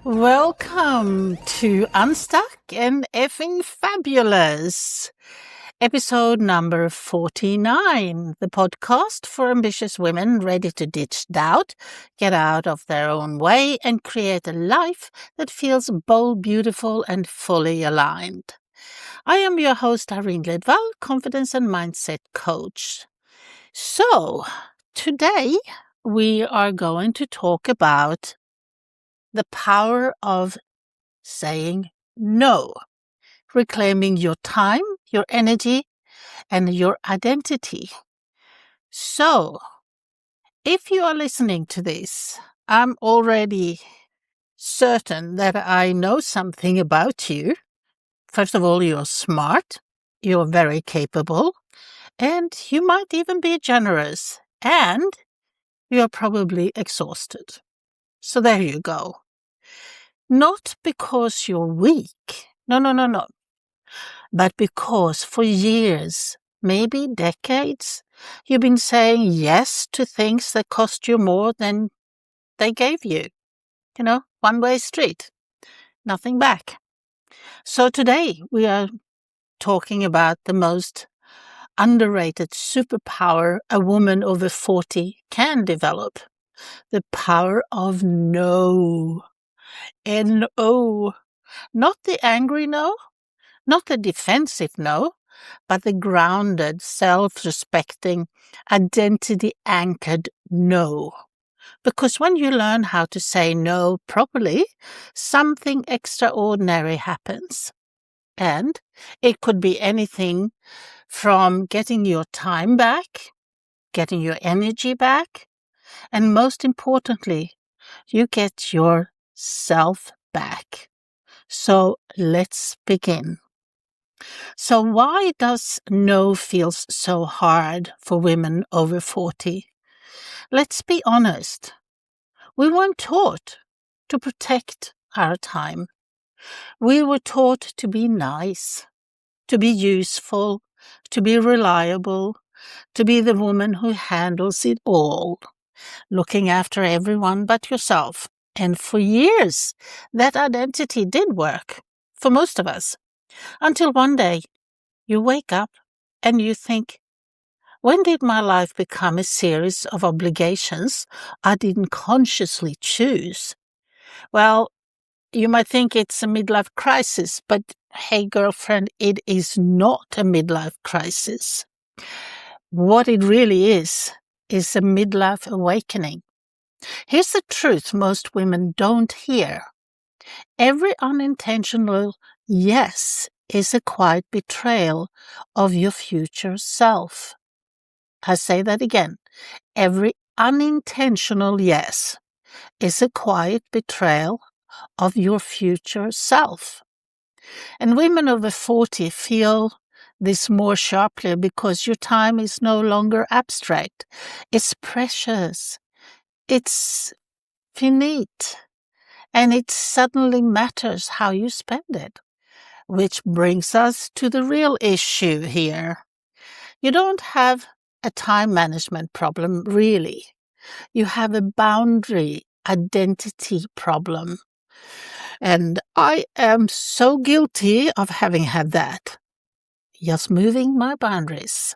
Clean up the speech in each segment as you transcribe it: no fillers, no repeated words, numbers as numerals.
Welcome to Unstuck and Effing Fabulous, episode number 49, the podcast for ambitious women ready to ditch doubt, get out of their own way, and create a life that feels bold, beautiful, and fully aligned. I am your host, Irene Lidvall, confidence and mindset coach. So, today we are going to talk about the power of saying no, reclaiming your time, your energy, and your identity. So, if you are listening to this, I'm already certain that I know something about you. First of all, you're smart, you're very capable, and you might even be generous, and you're probably exhausted. So there you go. Not because you're weak. No. But because for years, maybe decades, you've been saying yes to things that cost you more than they gave you. One-way street, nothing back. So today we are talking about the most underrated superpower a woman over 40 can develop. The power of no. N-O. Not the angry no, not the defensive no, but the grounded, self-respecting, identity-anchored no. Because when you learn how to say no properly, something extraordinary happens. And it could be anything from getting your time back, getting your energy back, and most importantly, you get yourself back. So let's begin. So why does no feels so hard for women over 40? Let's be honest. We weren't taught to protect our time. We were taught to be nice, to be useful, to be reliable, to be the woman who handles it all, looking after everyone but yourself. And for years, that identity did work, for most of us, until one day you wake up and you think, when did my life become a series of obligations I didn't consciously choose? Well, you might think it's a midlife crisis, but hey, girlfriend, it is not a midlife crisis. What it really is a midlife awakening. Here's the truth most women don't hear. Every unintentional yes is a quiet betrayal of your future self. I say that again. Every unintentional yes is a quiet betrayal of your future self. And women over 40 feel this more sharply because your time is no longer abstract. It's precious. It's finite. And it suddenly matters how you spend it. Which brings us to the real issue here. You don't have a time management problem, really. You have a boundary identity problem. And I am so guilty of having had that. Just moving my boundaries.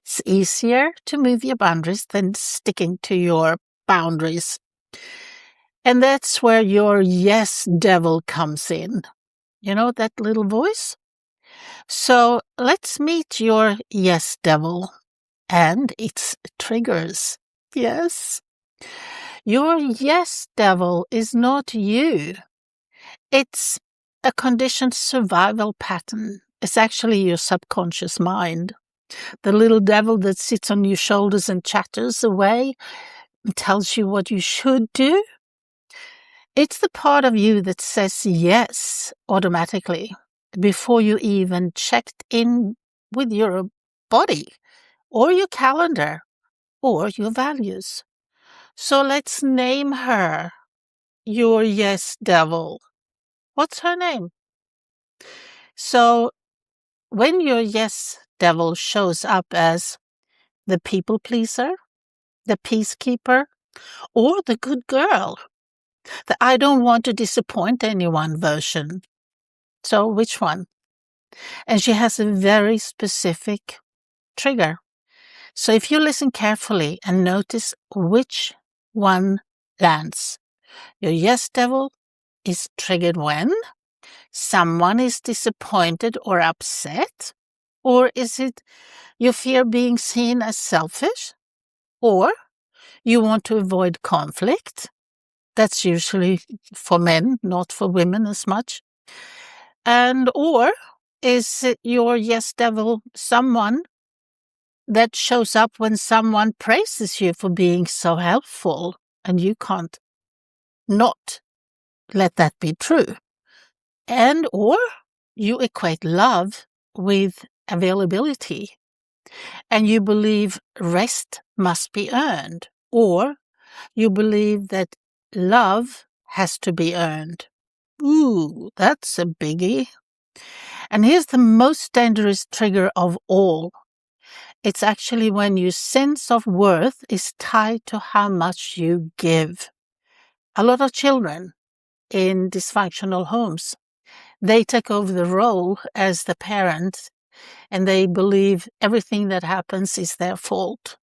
It's easier to move your boundaries than sticking to your boundaries. And that's where your yes devil comes in. You know that little voice? So let's meet your yes devil and its triggers. Yes. Your yes devil is not you. It's a conditioned survival pattern. It's actually your subconscious mind. The little devil that sits on your shoulders and chatters away and tells you what you should do. It's the part of you that says yes automatically before you even checked in with your body or your calendar or your values. So let's name her your yes devil. What's her name? So when your yes devil shows up as the people pleaser, the peacekeeper, or the good girl, The I don't want to disappoint anyone version. So which one? And she has a very specific trigger. So if you listen carefully and notice which one lands, your yes devil is triggered when someone is disappointed or upset, or is it you fear being seen as selfish, or you want to avoid conflict? That's usually for men, not for women as much. And or is it your yes devil someone that shows up when someone praises you for being so helpful and you can't not let that be true? And or you equate love with availability and you believe rest must be earned, or you believe that love has to be earned. Ooh, that's a biggie. And here's the most dangerous trigger of all. It's actually when your sense of worth is tied to how much you give. A lot of children in dysfunctional homes, they take over the role as the parent and they believe everything that happens is their fault.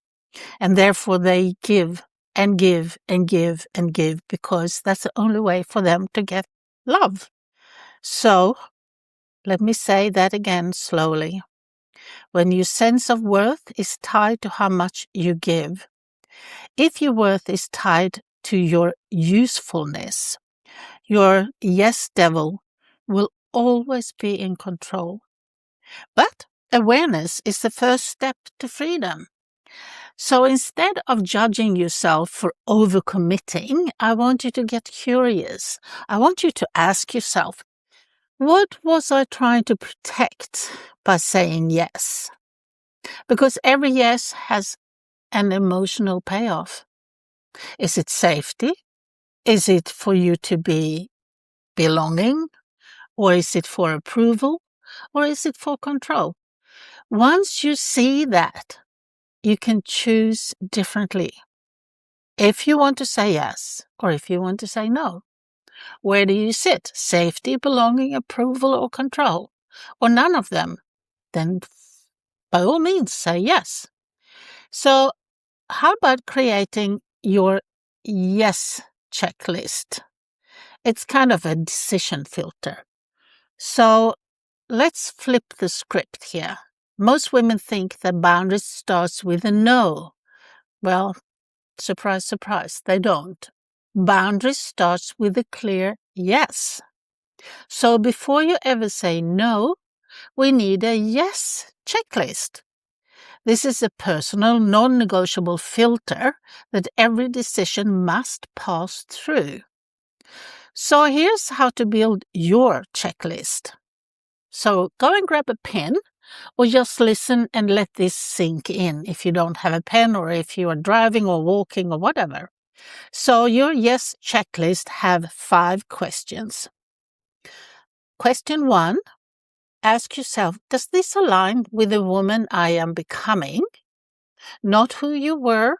And therefore they give and give and give and give because that's the only way for them to get love. So let me say that again slowly. When your sense of worth is tied to how much you give, if your worth is tied to your usefulness, your yes devil will always be in control. But awareness is the first step to freedom. So instead of judging yourself for overcommitting, I want you to get curious. I want you to ask yourself, what was I trying to protect by saying yes? Because every yes has an emotional payoff. Is it safety? Is it for you to be belonging? Or is it for approval? Or is it for control? Once you see that, you can choose differently. If you want to say yes, or if you want to say no, where do you sit? Safety, belonging, approval, or control? Or none of them? Then by all means say yes. So how about creating your yes checklist? It's kind of a decision filter. So let's flip the script here. Most women think that boundaries starts with a no. Well, surprise, surprise, they don't. Boundaries starts with a clear yes. So before you ever say no, we need a yes checklist. This is a personal, non-negotiable filter that every decision must pass through. So here's how to build your checklist. So go and grab a pen or just listen and let this sink in if you don't have a pen or if you are driving or walking or whatever. So your yes checklist have 5 questions. Question 1, ask yourself, does this align with the woman I am becoming? Not who you were,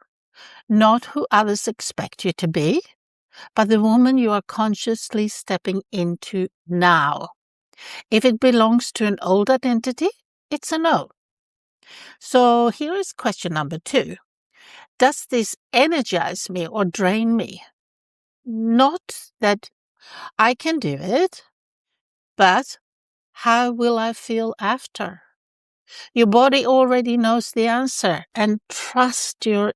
not who others expect you to be, but the woman you are consciously stepping into now. If it belongs to an old identity, it's a no. So here is question number 2. Does this energize me or drain me? Not that I can do it, but how will I feel after? Your body already knows the answer, and trust your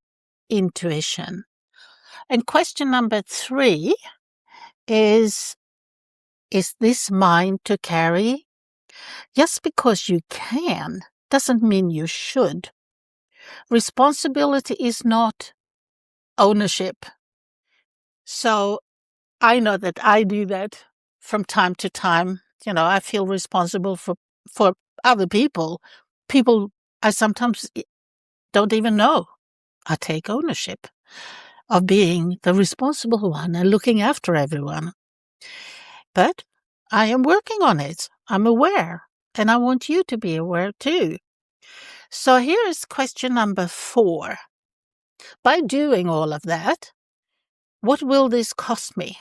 intuition. And question number 3 is this mine to carry? Just because you can doesn't mean you should. Responsibility is not ownership. So I know that I do that from time to time. You know, I feel responsible for other people. People I sometimes don't even know. I take ownership of being the responsible one and looking after everyone. But I am working on it. I'm aware. And I want you to be aware too. So here is question number 4. By doing all of that, what will this cost me?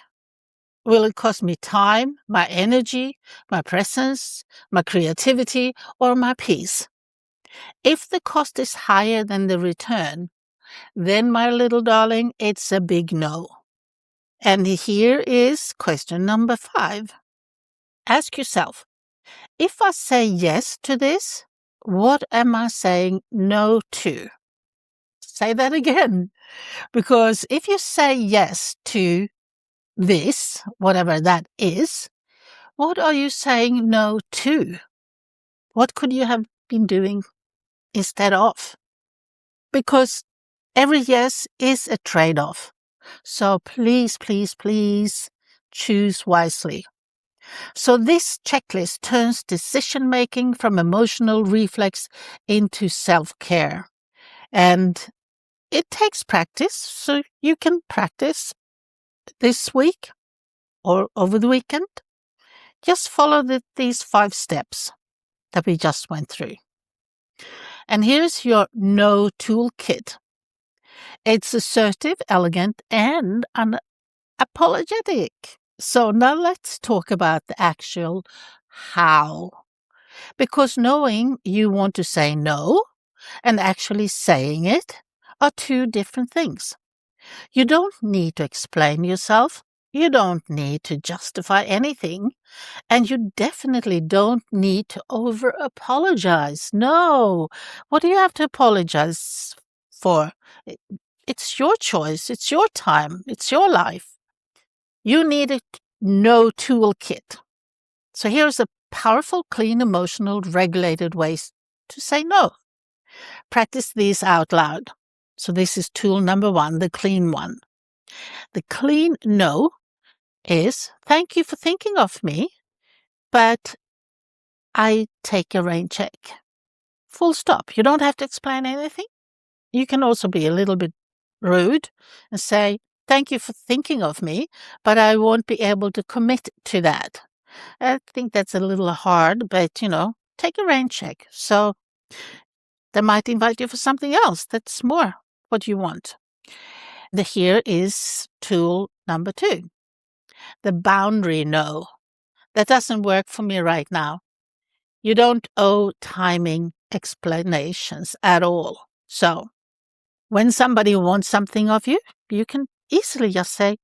Will it cost me time, my energy, my presence, my creativity, or my peace? If the cost is higher than the return, then, my little darling, it's a big no. And here is question number 5. Ask yourself, if I say yes to this, what am I saying no to? Say that again. Because if you say yes to this, whatever that is, what are you saying no to? What could you have been doing instead of? Because every yes is a trade-off. So please, please, please choose wisely. So this checklist turns decision-making from emotional reflex into self-care. And it takes practice, so you can practice this week or over the weekend. Just follow these 5 steps that we just went through. And here's your no toolkit. It's assertive, elegant, and unapologetic. So now let's talk about the actual how. Because knowing you want to say no and actually saying it are 2 different things. You don't need to explain yourself. You don't need to justify anything. And you definitely don't need to over-apologize. No. What do you have to apologize for? It's your choice. It's your time. It's your life. You need a no toolkit. So here's a powerful, clean, emotional, regulated ways to say no. Practice these out loud. So this is tool number 1, the clean one. The clean no is, thank you for thinking of me, but I take a rain check. Full stop. You don't have to explain anything. You can also be a little bit rude and say, thank you for thinking of me, but I won't be able to commit to that. I think that's a little hard, but, take a rain check. So they might invite you for something else that's more what you want. Here is tool number 2, the boundary no. That doesn't work for me right now. You don't owe timing explanations at all. So when somebody wants something of you, you can easily just say,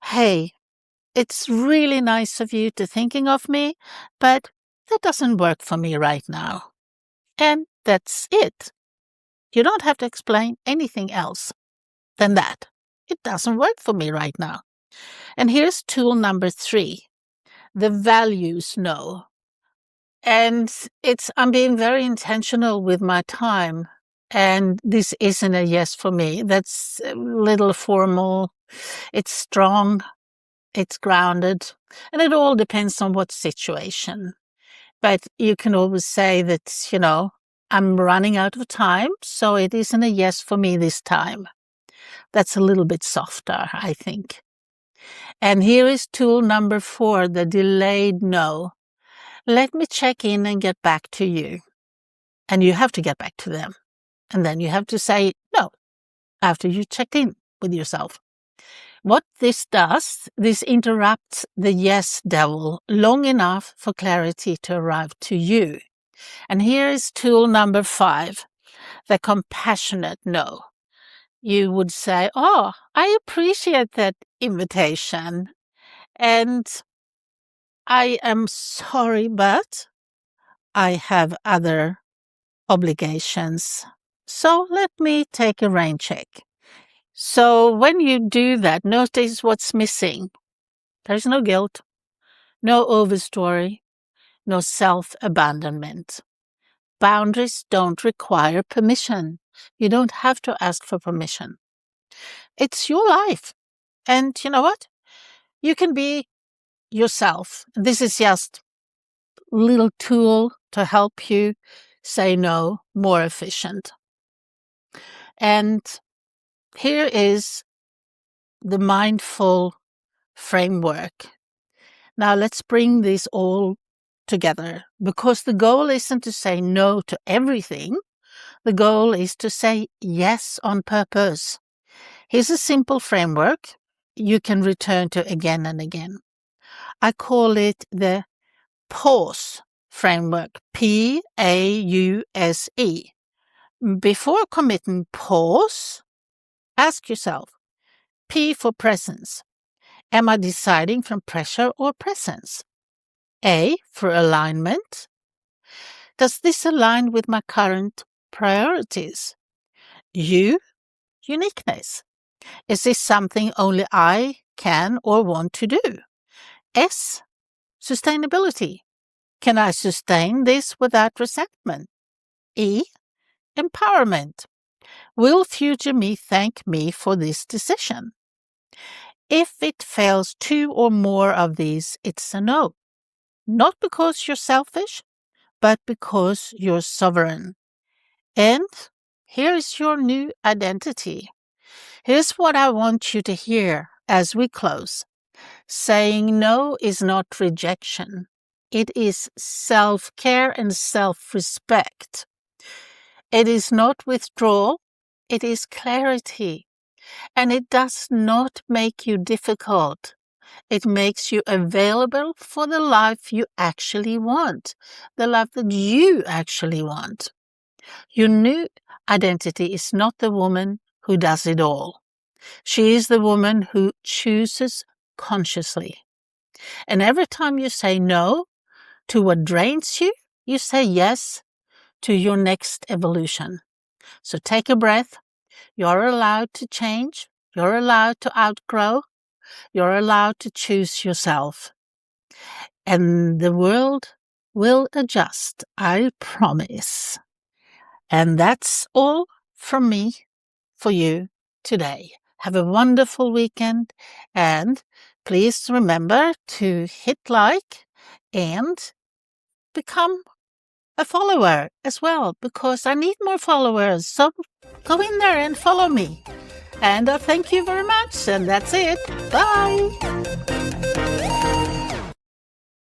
hey, it's really nice of you to thinking of me, but that doesn't work for me right now. And that's it. You don't have to explain anything else than that. It doesn't work for me right now. And here's tool number 3, the values no. And I'm being very intentional with my time. And this isn't a yes for me. That's a little formal. It's strong. It's grounded. And it all depends on what situation. But you can always say that, I'm running out of time, so it isn't a yes for me this time. That's a little bit softer, I think. And here is tool number 4, the delayed no. Let me check in and get back to you. And you have to get back to them. And then you have to say no after you checked in with yourself. What this does, this interrupts the yes devil long enough for clarity to arrive to you. And here is tool number 5, the compassionate no. You would say, oh, I appreciate that invitation. And I am sorry, but I have other obligations. So let me take a rain check. So when you do that, notice what's missing. There's no guilt, no overstory, no self-abandonment. Boundaries don't require permission. You don't have to ask for permission. It's your life. And you know what? You can be yourself. This is just a little tool to help you say no more efficient. And here is the mindful framework. Now let's bring this all together, because the goal isn't to say no to everything. The goal is to say yes on purpose. Here's a simple framework you can return to again and again. I call it the pause framework, P-A-U-S-E. Before committing pause, ask yourself, P for presence. Am I deciding from pressure or presence? A for alignment. Does this align with my current priorities? U, uniqueness. Is this something only I can or want to do? S, sustainability. Can I sustain this without resentment? E, empowerment. Will future me thank me for this decision? If it fails 2 or more of these, it's a no. Not because you're selfish, but because you're sovereign. And here is your new identity. Here's what I want you to hear as we close. Saying no is not rejection. It is self-care and self-respect. It is not withdrawal. It is clarity. And it does not make you difficult. It makes you available for the life you actually want, the life that you actually want. Your new identity is not the woman who does it all. She is the woman who chooses consciously. And every time you say no to what drains you, you say yes to your next evolution. So take a breath. You're allowed to change. You're allowed to outgrow. You're allowed to choose yourself. And the world will adjust, I promise. And that's all from me for you today. Have a wonderful weekend, and please remember to hit like and become a follower as well, because I need more followers. So go in there and follow me. And thank you very much. And that's it. Bye.